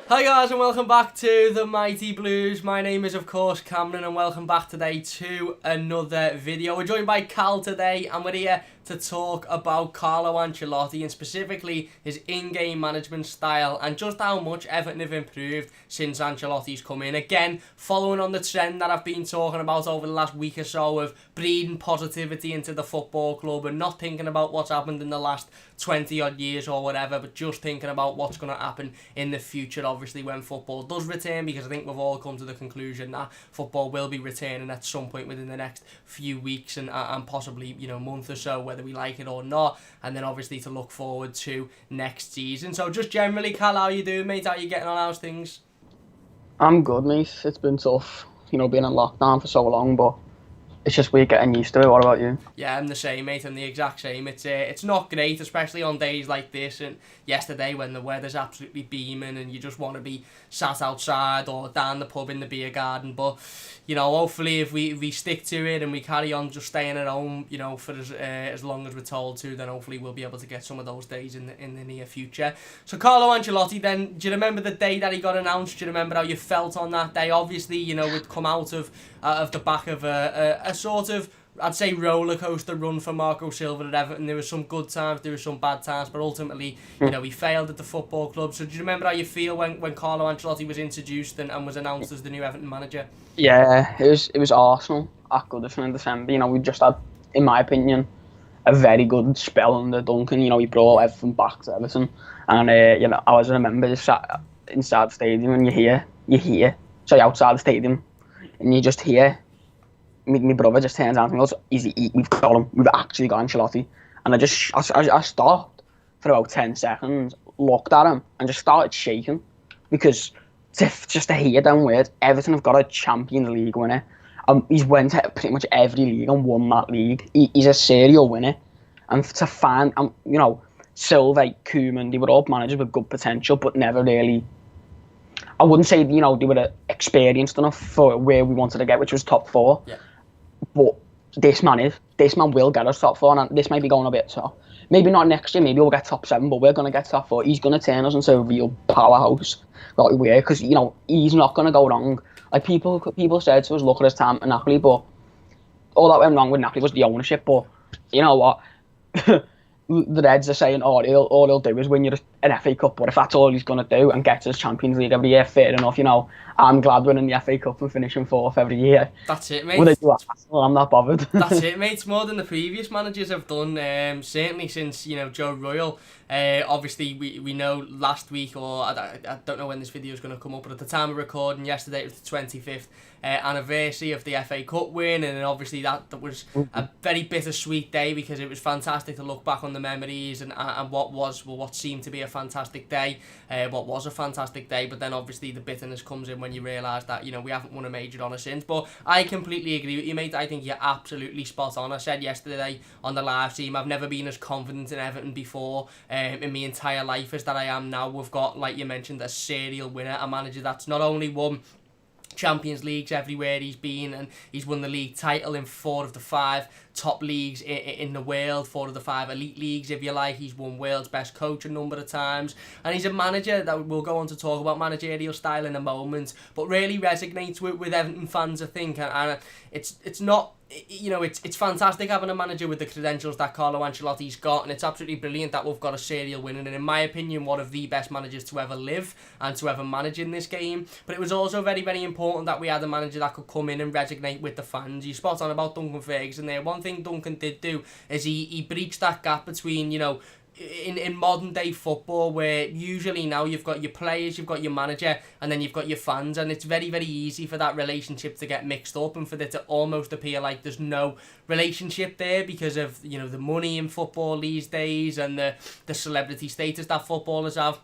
Hi guys and welcome back to the Mighty Blues. My name is of course Cameron and welcome back today to another video. We're joined by Cal today and we're here to talk about Carlo Ancelotti and specifically his in-game management style and just how much Everton have improved since Ancelotti's come in. Again, following on the trend that I've been talking about over the last week or so of breeding positivity into the football club and not thinking about what's happened in the last 20 odd years or whatever, but just thinking about what's going to happen in the future, obviously when football does return, because I think we've all come to the conclusion that football will be returning at some point within the next few weeks and possibly, month or so, whether we like it or not, and then obviously to look forward to next season. So just generally, Cal, how you doing, mate? How you getting on? How's things? I'm good, mate. It's been tough, being in lockdown for so long, but it's just we're getting used to it. What about you? Yeah, I'm the same, mate. I'm the exact same. It's not great, especially on days like this and yesterday when the weather's absolutely beaming and you just want to be sat outside or down the pub in the beer garden. But, hopefully if we stick to it and we carry on just staying at home, for as long as we're told to, then hopefully we'll be able to get some of those days in the near future. So Carlo Ancelotti, then, do you remember the day that he got announced? Do you remember how you felt on that day? Obviously, we'd come out of the back of a sort of, I'd say, roller coaster run for Marco Silva at Everton. There were some good times, there were some bad times, but ultimately, he failed at the football club. So do you remember how you feel when Carlo Ancelotti was introduced and was announced as the new Everton manager? Yeah, it was Arsenal at Goodison in December. We just had, in my opinion, a very good spell under Duncan. He brought everything back to Everton, and I always remember just sat inside the stadium and outside the stadium, and you just hear. My brother just turns around and goes, we've got him. We've actually got Ancelotti. And I stopped for about 10 seconds, looked at him, and just started shaking. Because just to hear them words, Everton have got a Champions League winner. He's went to pretty much every league and won that league. He's a serial winner. And to find, Silva, Koeman, they were all managers with good potential, but never really. I wouldn't say, they were experienced enough for where we wanted to get, which was top four. Yeah. But this man will get us top four, and this might be going a bit top. Maybe not next year, maybe we'll get top seven, but we're going to get top four. He's going to turn us into a real powerhouse, like we were, because, he's not going to go wrong. Like, people said to us, look at his time at Napoli, but all that went wrong with Napoli was the ownership, but you know what? The Reds are saying, all he'll do is win you an FA Cup, but if that's all he's going to do and get us Champions League every year, fair enough, I'm glad winning the FA Cup and finishing fourth every year. That's it, mate. Will they do Arsenal? I'm not bothered. That's it, mate. It's more than the previous managers have done, certainly since, Joe Royle. Obviously, we know last week, or I don't know when this video is going to come up, but at the time of recording, yesterday it was the 25th anniversary of the FA Cup win, and obviously that was a very bittersweet day because it was fantastic to look back on the memories and what seemed to be a fantastic day, but then obviously the bitterness comes in when you realise that, we haven't won a major honour since. But I completely agree with you, mate. I think you're absolutely spot on. I said yesterday on the live stream, I've never been as confident in Everton before in my entire life as that I am now. We've got, like you mentioned, a serial winner, a manager that's not only won Champions Leagues everywhere he's been, and he's won the league title in 4 of the 5 top leagues in the world, 4 of the 5 elite leagues, if you like. He's won world's best coach a number of times, and he's a manager that we'll go on to talk about managerial style in a moment, but really resonates with Everton fans, I think, and it's not. It's fantastic having a manager with the credentials that Carlo Ancelotti's got, and it's absolutely brilliant that we've got a serial winner, and in my opinion, one of the best managers to ever live and to ever manage in this game. But it was also very, very important that we had a manager that could come in and resonate with the fans. You're spot on about Duncan Ferguson there. One thing Duncan did do is he breached that gap between, in modern day football, where usually now you've got your players, you've got your manager, and then you've got your fans, and it's very, very easy for that relationship to get mixed up and for it to almost appear like there's no relationship there because of the money in football these days and the celebrity status that footballers have.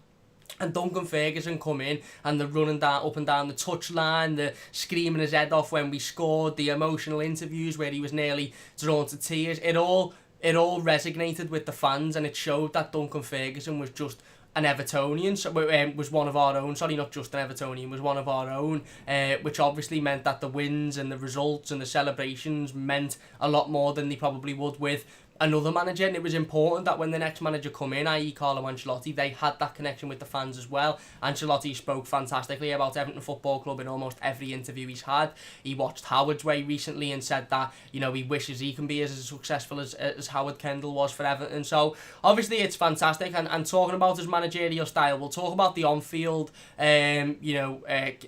And Duncan Ferguson come in and the running up and down the touchline, the screaming his head off when we scored, the emotional interviews where he was nearly drawn to tears. It all resonated with the fans, and it showed that Duncan Ferguson was just an Evertonian, so, was one of our own, sorry, not just an Evertonian, was one of our own, which obviously meant that the wins and the results and the celebrations meant a lot more than they probably would with another manager, and it was important that when the next manager come in, i.e. Carlo Ancelotti, they had that connection with the fans as well. Ancelotti spoke fantastically about Everton Football Club in almost every interview he's had. He watched Howard's Way recently and said that, you know, he wishes he can be as successful as Howard Kendall was for Everton. So obviously it's fantastic, and talking about his managerial style, we'll talk about the on-field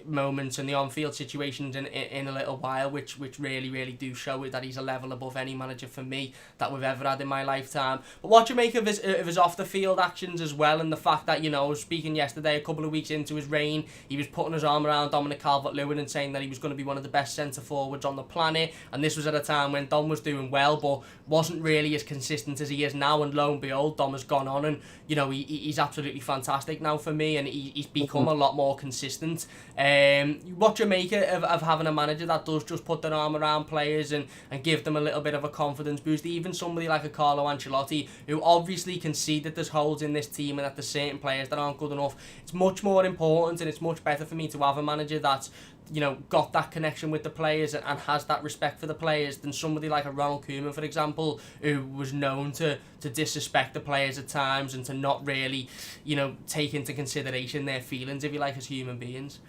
moments and the on-field situations in a little while, which really do show that he's a level above any manager for me that we've ever had in my lifetime. But what do you make of his off the field actions as well, and the fact that, you know, I was speaking yesterday, a couple of weeks into his reign, he was putting his arm around Dominic Calvert-Lewin and saying that he was going to be one of the best centre forwards on the planet, and this was at a time when Dom was doing well but wasn't really as consistent as he is now, and lo and behold, Dom has gone on and, you know, he's absolutely fantastic now for me, and he's become a lot more consistent. What do you make of having a manager that does just put their arm around players and give them a little bit of a confidence boost? Even somebody like a Carlo Ancelotti, who obviously can see that there's holes in this team and that there's certain players that aren't good enough. It's much more important, and it's much better for me to have a manager that's, you know, got that connection with the players and has that respect for the players than somebody like a Ronald Koeman, for example, who was known to disrespect the players at times and to not really, you know, take into consideration their feelings, if you like, as human beings.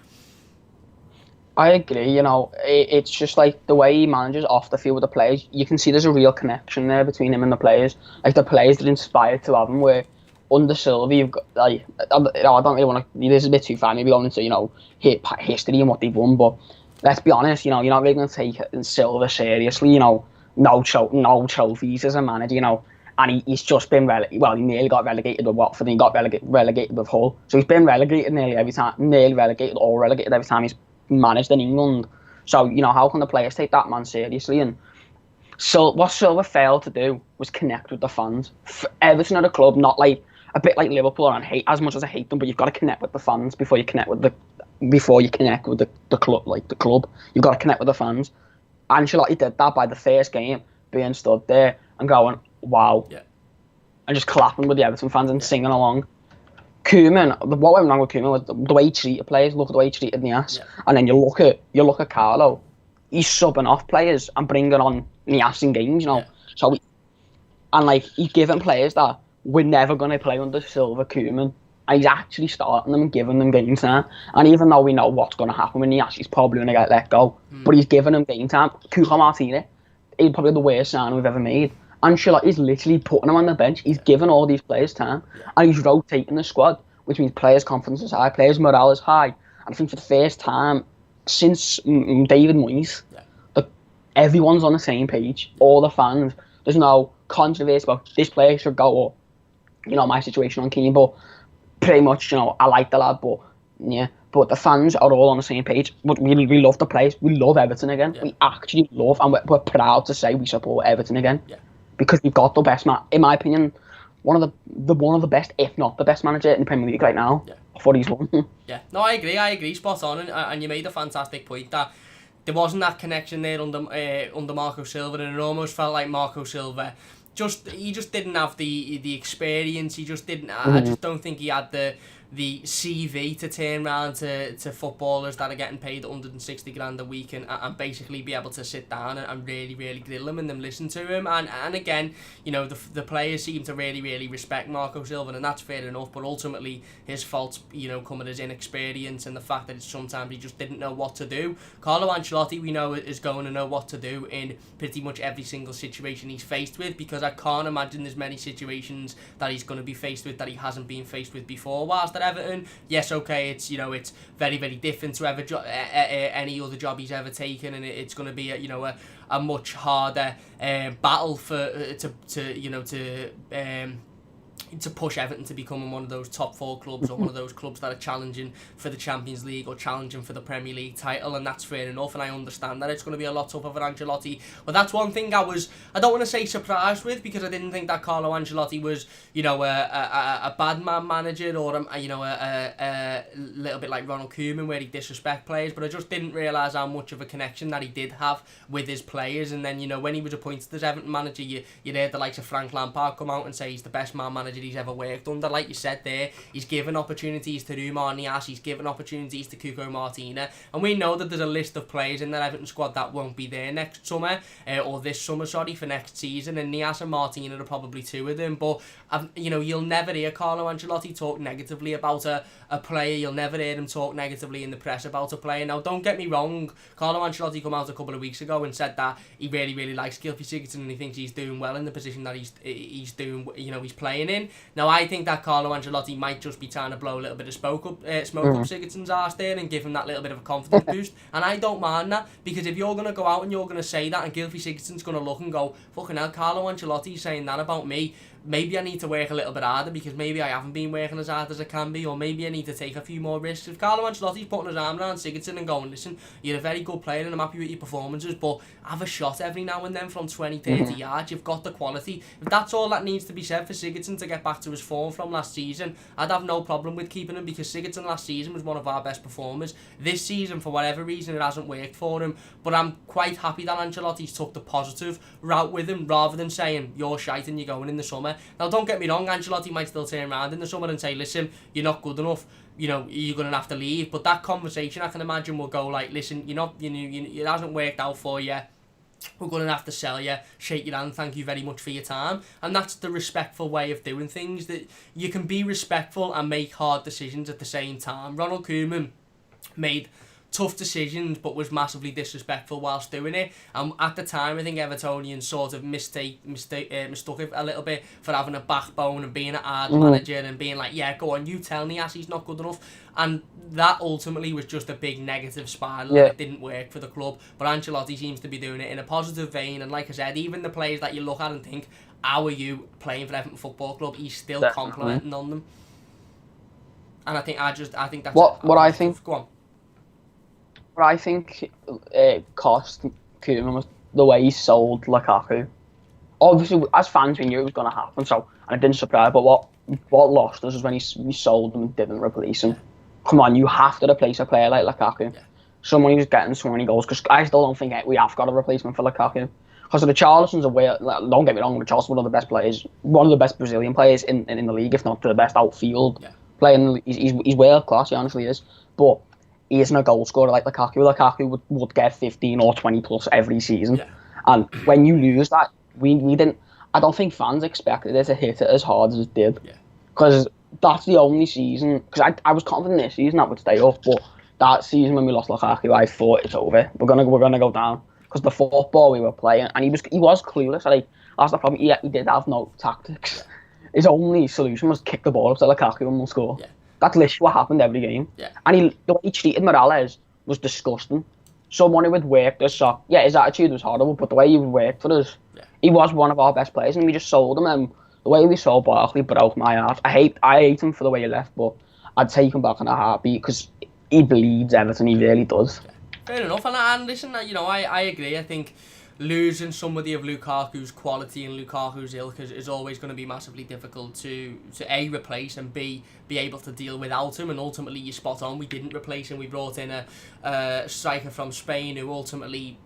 I agree, you know, it's just like the way he manages off the field with the players, you can see there's a real connection there between him and the players. Like, the players that inspired to have him, where under Silva, you've got, like, I don't really want to, this is a bit too far, maybe going into, you know, history and what they've won, but let's be honest, you know, you're not really going to take Silva seriously, you know, no trophies as a manager, you know, and he's just been he nearly got relegated with Watford, and he got relegated with Hull, so he's been relegated nearly every time he's managed in England. So, you know, how can the players take that man seriously? And so what Silva failed to do was connect with the fans. Everton are a club, not like a bit like Liverpool, and hate as much as I hate them, but you've got to connect with the fans before you connect with the club. Like, the club, you've got to connect with the fans. Ancelotti did that by the first game, being stood there and going, wow, yeah, and just clapping with the Everton fans and singing along. Koeman, what went wrong with Koeman was the way he treated players. Look at the way he treated Nias, and then you look at Carlo. He's subbing off players and bringing on Nias in games, you know. Yeah. So, he's giving players that we're never going to play under Silva, Koeman, and he's actually starting them and giving them game time. And even though we know what's going to happen with Nias, he's probably going to get let go, but he's giving them game time. Cuco Martinez, he's probably the worst signing we've ever made. Ancelotti's literally putting him on the bench. He's giving all these players time, and he's rotating the squad, which means players' confidence is high, players' morale is high. And I think for the first time since David Moyes, everyone's on the same page. All the fans, there's no controversy about this player should go, or, you know, my situation on Keane, but pretty much, you know, I like the lad, but yeah. But the fans are all on the same page. But we love the players. We love Everton again. Yeah. We actually love, and we're proud to say we support Everton again. Yeah. Because we've got the best man, in my opinion, one of the best, if not the best manager in the Premier League right now. Yeah. For he's won. Yeah. No, I agree, spot on, and you made a fantastic point that there wasn't that connection there under Marco Silva, and it almost felt like Marco Silva he just didn't have the experience. He just didn't. I just don't think he had the CV to turn around to footballers that are getting paid 160 grand a week and basically be able to sit down and really grill them and them listen to him. And again, you know, the players seem to really respect Marco Silva, and that's fair enough, but ultimately his faults, you know, come at his inexperience and the fact that sometimes he just didn't know what to do. Carlo Ancelotti, we know, is going to know what to do in pretty much every single situation he's faced with, because I can't imagine there's many situations that he's going to be faced with that he hasn't been faced with before. Whilst at Everton, yes, okay, it's, you know, it's very different to any other job he's ever taken, and it's going to be a much harder battle to push Everton to becoming one of those top 4 clubs, or one of those clubs that are challenging for the Champions League or challenging for the Premier League title, and that's fair enough, and I understand that it's going to be a lot tougher for Ancelotti. But that's one thing I don't want to say surprised with, because I didn't think that Carlo Ancelotti was, you know, a bad man manager, or a little bit like Ronald Koeman where he disrespect players, but I just didn't realise how much of a connection that he did have with his players. And then, you know, when he was appointed as Everton manager, you heard the likes of Frank Lampard come out and say he's the best man manager manager he's ever worked under. Like you said there, he's given opportunities to Umar Niasse, he's given opportunities to Cuco Martina, and we know that there's a list of players in that Everton squad that won't be there next summer, or this summer, sorry, for next season, and Niasse and Martina are probably two of them. But you know, you'll never hear Carlo Ancelotti talk negatively about a player. You'll never hear him talk negatively in the press about a player. Now, don't get me wrong, Carlo Ancelotti come out a couple of weeks ago and said that he really likes Gylfi Sigurdsson and he thinks he's doing well in the position that he's doing, you know, he's playing in. Now, I think that Carlo Ancelotti might just be trying to blow a little bit of smoke up Sigurdsson's arse there and give him that little bit of a confidence boost. And I don't mind that, because if you're going to go out and you're going to say that and Gylfi Sigurdsson's going to look and go, fucking hell, Carlo Ancelotti's saying that about me, maybe I need to work a little bit harder because maybe I haven't been working as hard as I can be, or maybe I need to take a few more risks. If Carlo Ancelotti's putting his arm around Sigurdsson and going, listen, you're a very good player and I'm happy with your performances, but have a shot every now and then from 20, 30 yards, you've got the quality. If that's all that needs to be said for Sigurdsson to get back to his form from last season, I'd have no problem with keeping him, because Sigurdsson last season was one of our best performers. This season, for whatever reason, it hasn't worked for him, but I'm quite happy that Ancelotti's took the positive route with him rather than saying, you're shite and you're going in the summer. Now, don't get me wrong, Ancelotti might still turn around in the summer and say, listen, you're not good enough, you know, you're going to have to leave. But that conversation, I can imagine, will go like, listen, it hasn't worked out for you, we're going to have to sell you, shake your hand, thank you very much for your time. And that's the respectful way of doing things, that you can be respectful and make hard decisions at the same time. Ronald Koeman made tough decisions but was massively disrespectful whilst doing it, and at the time I think Evertonians sort of mistook it a little bit for having a backbone and being a hard manager and being like, yeah, go on, you tell Niasse he's not good enough, and that ultimately was just a big negative spiral and it didn't work for the club. But Ancelotti seems to be doing it in a positive vein, and like I said, even the players that you look at and think, how are you playing for Everton Football Club, he's still complimenting on them. And I think that's what I think. Go on. What I think cost Koeman was the way he sold Lukaku. Obviously, as fans, we knew it was going to happen, so, and it didn't surprise. But what lost us was when he sold him and didn't replace him. Come on, you have to replace a player like Lukaku. Yeah. Someone who's getting so many goals. Because I still don't think we have got a replacement for Lukaku. Because the Richarlison's don't get me wrong, Richarlison one of the best players, one of the best Brazilian players in the league, if not the best outfield player. He's world class, he honestly is. But he isn't a goal scorer like Lukaku. Lukaku would get 15 or 20 plus every season. Yeah. And when you lose that, we didn't. I don't think fans expected it to hit it as hard as it did. Because that's the only season. Because I was confident this season that would stay up, but that season when we lost Lukaku, I thought it's over. We're gonna go down. Because the football we were playing, and he was clueless. Like, that's the problem. He did have no tactics. His only solution was kick the ball up to Lukaku and we'll score. Yeah. That's literally what happened every game. Yeah. And the way he treated Morales was disgusting. Someone who had worked us, so yeah, his attitude was horrible, but the way he worked for us, he was one of our best players, and we just sold him. And the way we sold Barkley broke my heart. I hate him for the way he left, but I'd take him back in a heartbeat because he bleeds Everton. He really does. Yeah. Fair enough, and listen, I agree. I think losing somebody of Lukaku's quality and Lukaku's ilk is always going to be massively difficult to A, replace, and B, be able to deal without him. And ultimately, you're spot on, we didn't replace him. We brought in a striker from Spain who ultimately,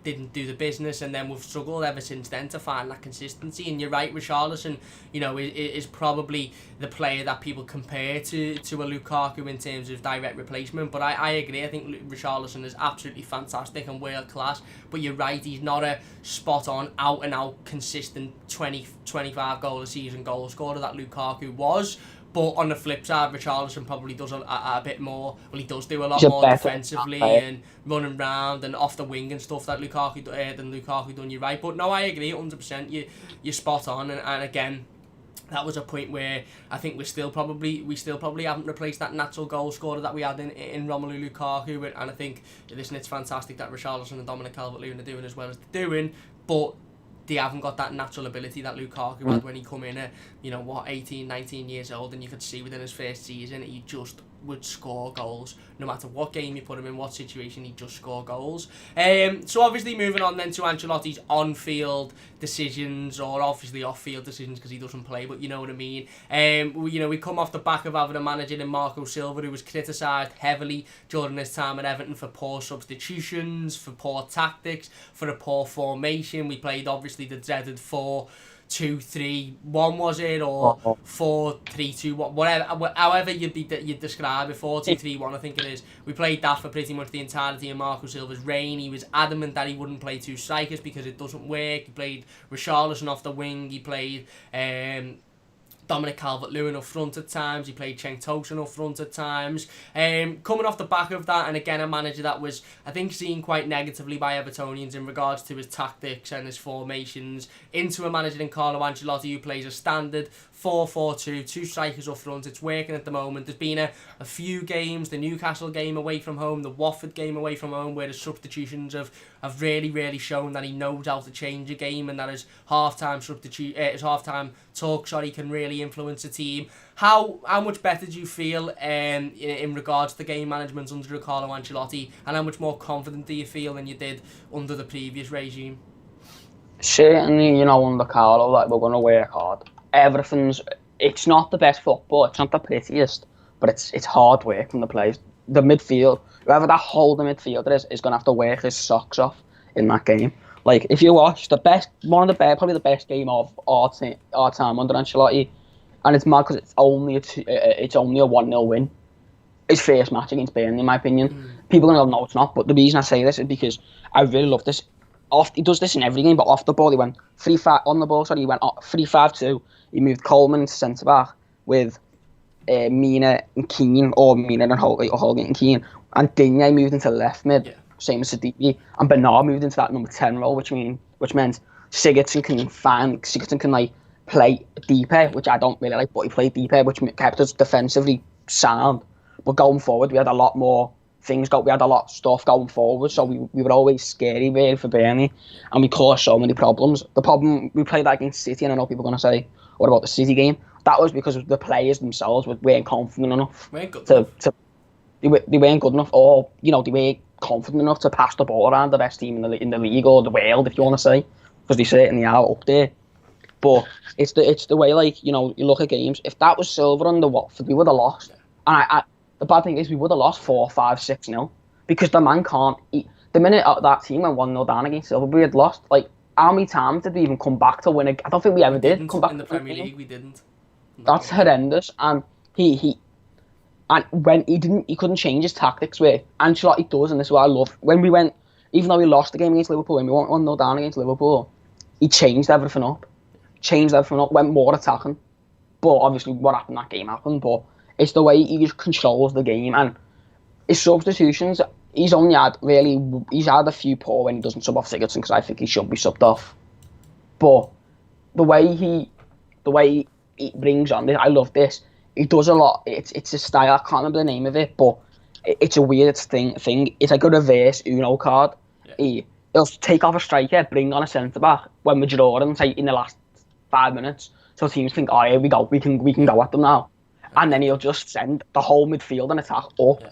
didn't do the business, and then we've struggled ever since then to find that consistency. And you're right, Richarlison, is probably the player that people compare to a Lukaku in terms of direct replacement. But I agree, I think Richarlison is absolutely fantastic and world class. But you're right, he's not a spot on, out and out, consistent 20-25 goal a season goal scorer that Lukaku was. But on the flip side, Richarlison probably does a bit more. Well, he does do a lot more defensively and running around and off the wing and stuff that Lukaku done. You're right, but no, I agree 100%. You're spot on, and again, that was a point where I think we still probably haven't replaced that natural goal scorer that we had in Romelu Lukaku. And I think, listen, it's fantastic that Richarlison and Dominic Calvert-Lewin are doing as well as they're doing, but they haven't got that natural ability that Lukaku had when he come in at 18, 19 years old, and you could see within his first season he just would score goals. No matter what game you put him in, what situation, he'd just score goals. So obviously moving on then to Ancelotti's on-field decisions, or obviously off-field decisions because he doesn't play, but you know what I mean. We come off the back of having a manager in Marco Silva who was criticised heavily during his time at Everton for poor substitutions, for poor tactics, for a poor formation. We played obviously the dreaded 4 4-2-3-1 was it, or 4-3-2, whatever, however you'd describe it, 4-2-3-1 I think it is. We played that for pretty much the entirety of Marco Silva's reign. He was adamant that he wouldn't play two strikers because it doesn't work. He played Richarlison off the wing, he played Dominic Calvert-Lewin up front at times, he played Cenk Tosun up front at times. Coming off the back of that, and again a manager that was, I think, seen quite negatively by Evertonians in regards to his tactics and his formations, into a manager in Carlo Ancelotti who plays a standard 4-4-2, two strikers up front. It's working at the moment. There's been a few games, the Newcastle game away from home, the Watford game away from home, where the substitutions have really shown that he knows how to change a game, and that his half-time talk can really influence a team. How much better do you feel in regards to game management under Carlo Ancelotti, and how much more confident do you feel than you did under the previous regime? Certainly, under Carlo, like, we're going to work hard. It's not the best football, it's not the prettiest, but it's hard work from the players. The midfield, whoever that holder midfielder is going to have to work his socks off in that game. Like, if you watch probably the best game of our time under Ancelotti, and it's mad because it's only a 1-0 win. His first match against Burnley, in my opinion. People are going to go, no, it's not, but the reason I say this is because I really love this. He does this in every game, but off the ball he went 3-5 on the ball. He went 3-5-2. He moved Coleman to centre back with Mina and Keane, or Mina and Holgate and Keane, and Digne moved into left mid, same as Siddiqui, and Bernard moved into that number 10 role, which meant Sigurdsson can like play deeper, which I don't really like, but he played deeper, which kept us defensively sound. But going forward, we had a lot more things. We had a lot of stuff going forward, so we were always scary really for Burnley, and we caused so many problems. The problem, we played that against City, and I know people are going to say, what about the City game? That was because the players themselves weren't confident enough. They weren't good enough, or they weren't confident enough to pass the ball around the best team in the league, or the world, if you want to say, because they certainly are up there. But it's the way, like, you look at games. If that was Silva under Watford, we would have lost. And the bad thing is, we would have lost 4-5-6-0 because the man can't eat. The minute that team went 1-0 down against Silva, we had lost. Like, how many times did we even come back to win? I don't think we ever did come back in the Premier League. We didn't. That's horrendous. And when he couldn't change his tactics. Where Ancelotti does, and this is what I love. When we went, even though we lost the game against Liverpool, when we went 1-0 down against Liverpool, he changed everything up. Went more attacking. But obviously, what happened that game happened. But it's the way he just controls the game, and his substitutions. He's had a few poor when he doesn't sub off Sigurdsson, because I think he should be subbed off. But the way he brings on this, I love this. He does a lot. It's a style. I can't remember the name of it, but it's a weird thing. It's like a reverse Uno card. Yeah. He'll take off a striker, bring on a centre back when we're drawing, say in the last 5 minutes, so teams think, oh, here we go, we can go at them now. And then he'll just send the whole midfield and attack up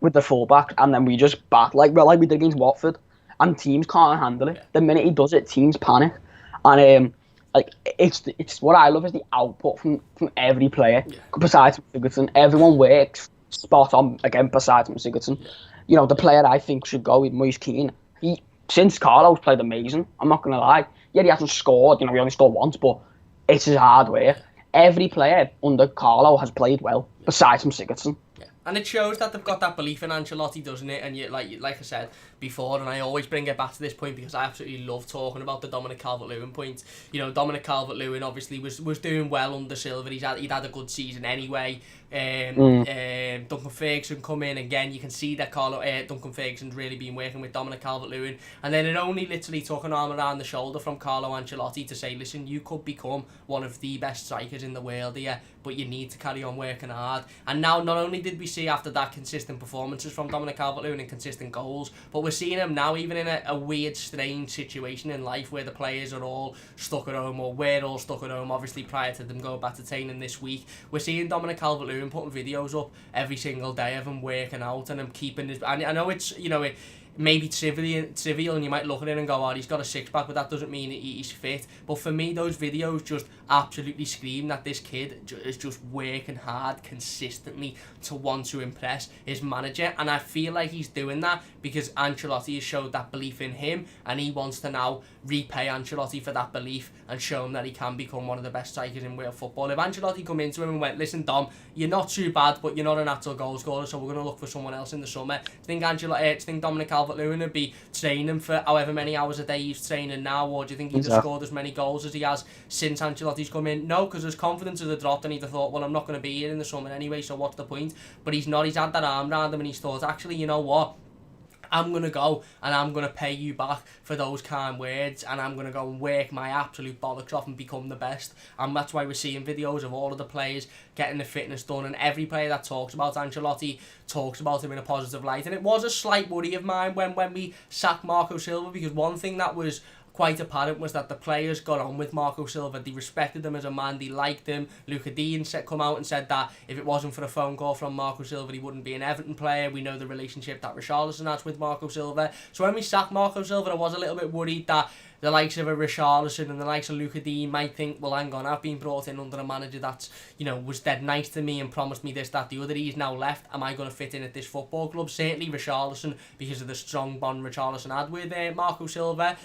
with the fullback, and then we just bat like we did against Watford, and teams can't handle it. The minute he does it, teams panic, and it's what I love is the output from every player besides Sigurdsson. Everyone works spot on again besides Sigurdsson. The player I think should go with Moise Keane. Since Carlo's played amazing, I'm not gonna lie. Yeah, he hasn't scored. We only scored once, but it's his hard work. Every player under Carlo has played well, besides from Sigurdsson. Yeah. And it shows that they've got that belief in Ancelotti, doesn't it? And like I said before, and I always bring it back to this point because I absolutely love talking about the Dominic Calvert-Lewin point. Dominic Calvert-Lewin obviously was doing well under Silva. He'd had a good season anyway. Duncan Ferguson come in again. You can see that Duncan Ferguson's really been working with Dominic Calvert-Lewin, and then it only literally took an arm around the shoulder from Carlo Ancelotti to say, listen, you could become one of the best strikers in the world here, but you need to carry on working hard. And now not only did we see after that consistent performances from Dominic Calvert-Lewin and consistent goals, but we're seeing him now even in a weird, strange situation in life where the players are all stuck at home, or we're all stuck at home, obviously prior to them going back to training this week. We're seeing Dominic Calvert-Lewin putting videos up every single day of him working out and him keeping his... And I know it's, maybe trivial, and you might look at it and go, oh, he's got a six-pack, but that doesn't mean he's fit. But for me, those videos just absolutely scream that this kid is just working hard consistently to want to impress his manager, and I feel like he's doing that because Ancelotti has showed that belief in him, and he wants to now repay Ancelotti for that belief and show him that he can become one of the best strikers in world football. If Ancelotti come into him and went, listen Dom, you're not too bad, but you're not a natural goal scorer, so we're going to look for someone else in the summer. Do you think Dominic Calvert-Lewin would be training for however many hours a day he's training now, or do you think he'd have scored as many goals as he has since Ancelotti's come in? No, because his confidence would have dropped and he'd have thought, well, I'm not going to be here in the summer anyway, so what's the point? But he's not. He's had that arm round him and he's thought, actually, you know what? I'm going to go and I'm going to pay you back for those kind words, and I'm going to go and work my absolute bollocks off and become the best. And that's why we're seeing videos of all of the players getting the fitness done, and every player that talks about Ancelotti talks about him in a positive light. And it was a slight worry of mine when we sacked Marco Silva, because one thing that was quite apparent was that the players got on with Marco Silva. They respected him as a man, they liked him. Luka Dean come out and said that if it wasn't for a phone call from Marco Silva, he wouldn't be an Everton player. We know the relationship that Richarlison has with Marco Silva. So when we sacked Marco Silva, I was a little bit worried that the likes of a Richarlison and the likes of Luka Dean might think, well, hang on, I've been brought in under a manager that's, you know, was dead nice to me and promised me this, that, the other. He's now left. Am I going to fit in at this football club? Certainly Richarlison, because of the strong bond Richarlison had with Marco Silva.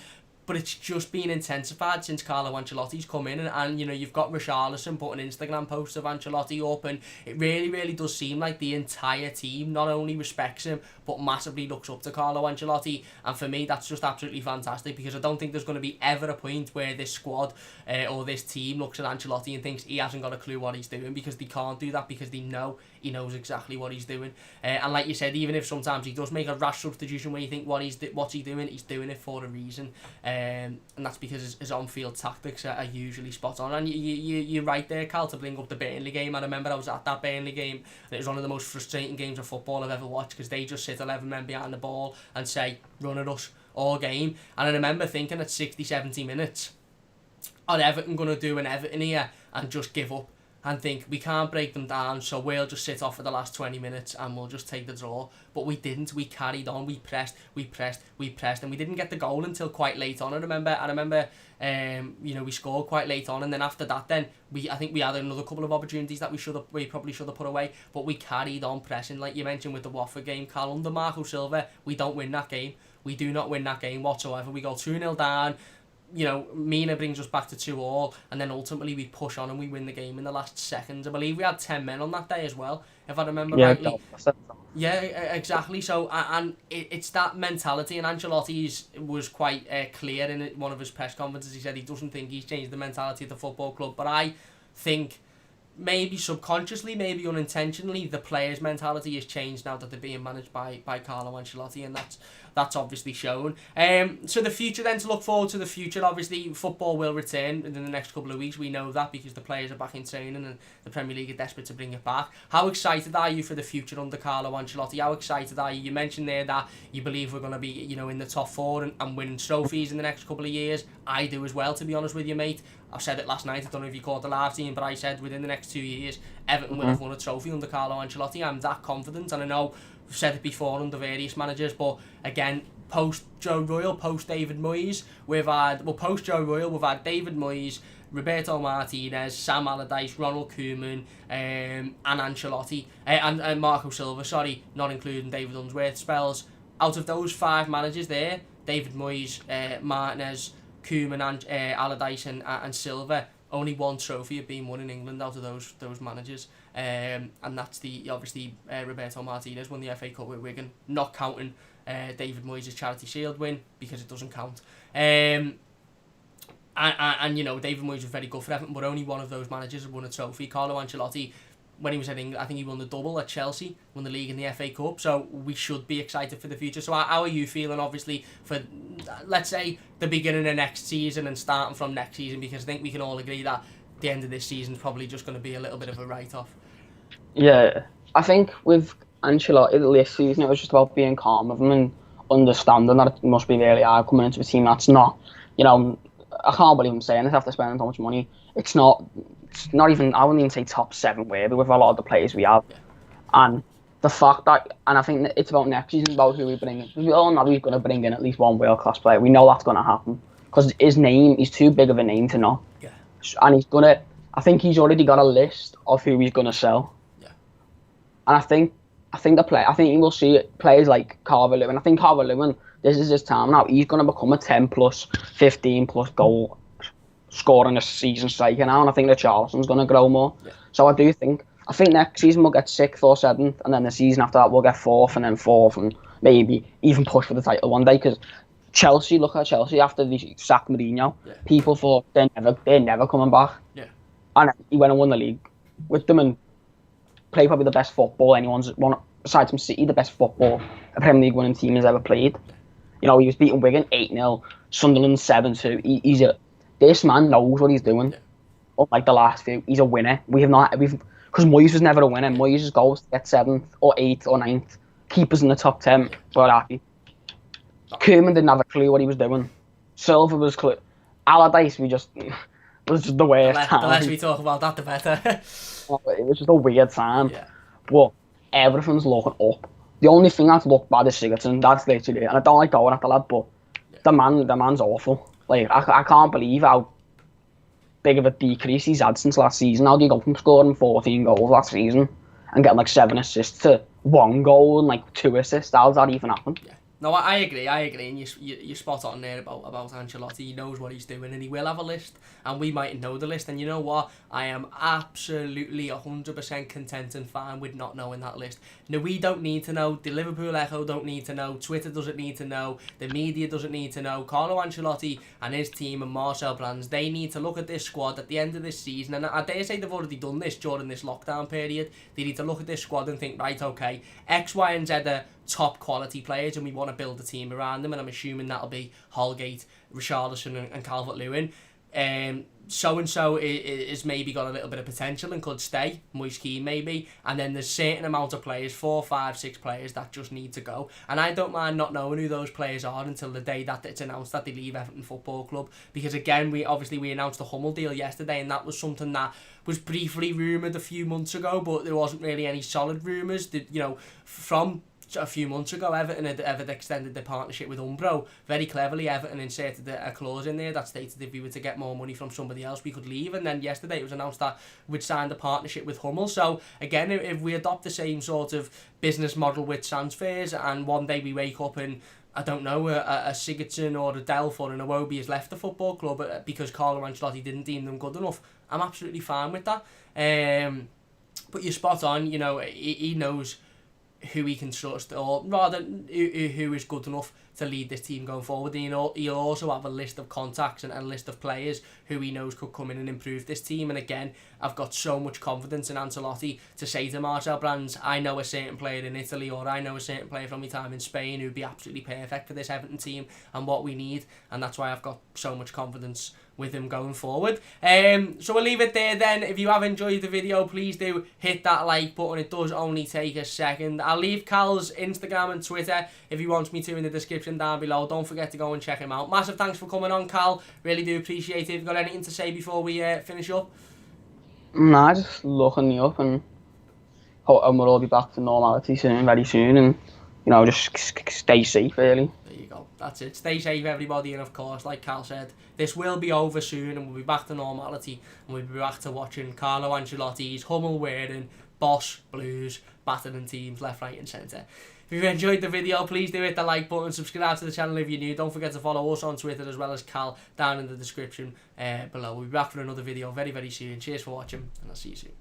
But it's just been intensified since Carlo Ancelotti's come in, and you know, you've got Richarlison putting Instagram posts of Ancelotti up, and it really, really does seem like the entire team not only respects him, but massively looks up to Carlo Ancelotti. And for me, that's just absolutely fantastic, because I don't think there's going to be ever a point where this squad or this team looks at Ancelotti and thinks he hasn't got a clue what he's doing, because they can't do that, because they know he knows exactly what he's doing. And like you said, even if sometimes he does make a rash substitution where you think, what's he doing? He's doing it for a reason. And that's because his on-field tactics are usually spot on. And you're right there, Cal, to bring up the Burnley game. I remember I was at that Burnley game, and it was one of the most frustrating games of football I've ever watched, because they just sit 11 men behind the ball and say, run at us all game. And I remember thinking at 60, 70 minutes, are Everton going to do an Everton here and just give up and think we can't break them down, so we'll just sit off for the last 20 minutes and we'll just take the draw? But we didn't. We carried on. We pressed, and we didn't get the goal until quite late on. I remember, you know, we scored quite late on, and then after that, then I think we had another couple of opportunities that we probably should have put away, but we carried on pressing, like you mentioned with the Watford game, Cal. Under Marco Silva, we don't win that game. We do not win that game whatsoever. We go 2-0 down. You know, Mina brings us back to 2-2, and then ultimately we push on and we win the game in the last seconds. I believe we had 10 men on that day as well, if I remember rightly. Yeah, exactly. So, and it's that mentality, and Ancelotti was quite clear in one of his press conferences. He said he doesn't think he's changed the mentality of the football club, but I think maybe subconsciously, maybe unintentionally, the players' mentality has changed now that they're being managed by Carlo Ancelotti, and that's obviously shown. So the future then, to look forward to the future, obviously football will return in the next couple of weeks. We know that because the players are back in training and the Premier League are desperate to bring it back. How excited are you for the future under Carlo Ancelotti? How excited are you? You mentioned there that you believe we're going to be, you know, in the top four and winning trophies in the next couple of years. I do as well, to be honest with you, mate. I said it last night, I don't know if you caught the live team, but I said within the next 2 years, Everton will have won a trophy under Carlo Ancelotti. I'm that confident, and I know we've said it before under various managers, but again, post Joe Royle, post David Moyes, post Joe Royle, we've had David Moyes, Roberto Martinez, Sam Allardyce, Ronald Koeman, and Ancelotti, and Marco Silva, sorry, not including David Unsworth spells. Out of those 5 managers there, David Moyes, Martinez, Koeman, Allardyce and Silva, only 1 trophy have been won in England out of those managers, and that's obviously Roberto Martinez won the FA Cup with Wigan, not counting David Moyes' Charity Shield win, because it doesn't count. And you know, David Moyes was very good for Everton, but only one of those managers have won a trophy. Carlo Ancelotti, when he was at England, I think he won the double at Chelsea, won the league and the FA Cup, so we should be excited for the future. So how are you feeling, obviously, for, let's say, the beginning of next season and starting from next season, because I think we can all agree that the end of this season is probably just going to be a little bit of a write-off. Yeah, I think with Ancelotti this season, it was just about being calm with him and understanding that it must be really hard coming into a team that's not, you know, I can't believe I'm saying this after spending so much money. It's not even, I wouldn't even say top 7 worthy with a lot of the players we have. Yeah. And the fact that, and I think that it's about next season, about who we bring in. Because we all know he's going to bring in at least one world-class player. We know that's going to happen. Because he's too big of a name to not. Yeah. And I think he's already got a list of who he's going to sell. Yeah. And I think you will see players like Calvert-Lewin. I think Calvert-Lewin, this is his time now. He's going to become a 10 plus, 15 plus goal scoring a season striker now. And I think that Charleston's going to grow more. Yeah. So I think next season we'll get 6th or 7th, and then the season after that we'll get 4th and then 4th, and maybe even push for the title one day. Because look at Chelsea after they sacked Mourinho. Yeah. People thought they're never coming back. Yeah. And he went and won the league with them and played probably the best football anyone's won, besides from City, the best football a Premier League winning team has ever played. You know, he was beating Wigan 8-0, Sunderland 7-2. This man knows what he's doing. Yeah. Unlike the last few, he's a winner. Because Moyes was never a winner. Moyes' goals to get 7th or 8th or 9th. Keepers in the top 10, we're happy. Koeman didn't have a clue what he was doing. Silva was clue. Allardyce, was just the worst time. The less we talk about that, the better. It was just a weird time. Yeah. But everything's looking up. The only thing that's looked bad is Sigurdsson. That's literally it. And I don't like going at the lad, but the man's awful. Like, I can't believe how big of a decrease he's had since last season. How do you go from scoring 14 goals last season and getting like 7 assists to 1 goal and like 2 assists? How does that even happen? Yeah. No, I agree, and you're spot on there about Ancelotti. He knows what he's doing, and he will have a list, and we mightn't know the list. And you know what? I am absolutely 100% content and fine with not knowing that list. No, we don't need to know. The Liverpool Echo don't need to know. Twitter doesn't need to know. The media doesn't need to know. Carlo Ancelotti and his team and Marcel Brands, they need to look at this squad at the end of this season, and I dare say they've already done this during this lockdown period. They need to look at this squad and think, right, okay, X, Y, and Z are top quality players, and we want to build a team around them, and I'm assuming that'll be Holgate, Richarlison and Calvert-Lewin. So-and-so is maybe got a little bit of potential and could stay, Moise Kean maybe, and then there's a certain amount of players, 4, 5, 6 players that just need to go, and I don't mind not knowing who those players are until the day that it's announced that they leave Everton Football Club, because again, we announced the Hummel deal yesterday, and that was something that was briefly rumoured a few months ago, but there wasn't really any solid rumours that, you know, from a few months ago, Everton had extended their partnership with Umbro. Very cleverly, Everton inserted a clause in there that stated if we were to get more money from somebody else, we could leave. And then yesterday it was announced that we'd signed a partnership with Hummel. So again, if we adopt the same sort of business model with transfers, and one day we wake up and, I don't know, a Sigurdsson or a Delph or an Iwobi has left the football club because Carlo Ancelotti didn't deem them good enough, I'm absolutely fine with that. But you're spot on, you know, he knows who he can trust, or rather who is good enough to lead this team going forward. And he'll also have a list of contacts and a list of players who he knows could come in and improve this team. And again, I've got so much confidence in Ancelotti to say to Marcel Brands, I know a certain player in Italy, or I know a certain player from my time in Spain who'd be absolutely perfect for this Everton team and what we need, and that's why I've got so much confidence with him going forward. So we'll leave it there then. If you have enjoyed the video, please do hit that like button. It does only take a second. I'll leave Cal's Instagram and Twitter if he wants me to in the description down below. Don't forget to go and check him out. Massive thanks for coming on, Cal. Really do appreciate it. Have you got anything to say before we finish up? Nah, just looking you up, and we'll all be back to normality soon, very soon, and you know, just stay safe, really. There you go. That's it. Stay safe, everybody, and of course, like Cal said, this will be over soon, and we'll be back to normality, and we'll be back to watching Carlo Ancelotti's Hummel wearing Boss Blues battering teams left, right, and centre. If you've enjoyed the video, please do hit the like button, subscribe to the channel if you're new. Don't forget to follow us on Twitter as well as Cal down in the description below. We'll be back for another video very, very soon. Cheers for watching, and I'll see you soon.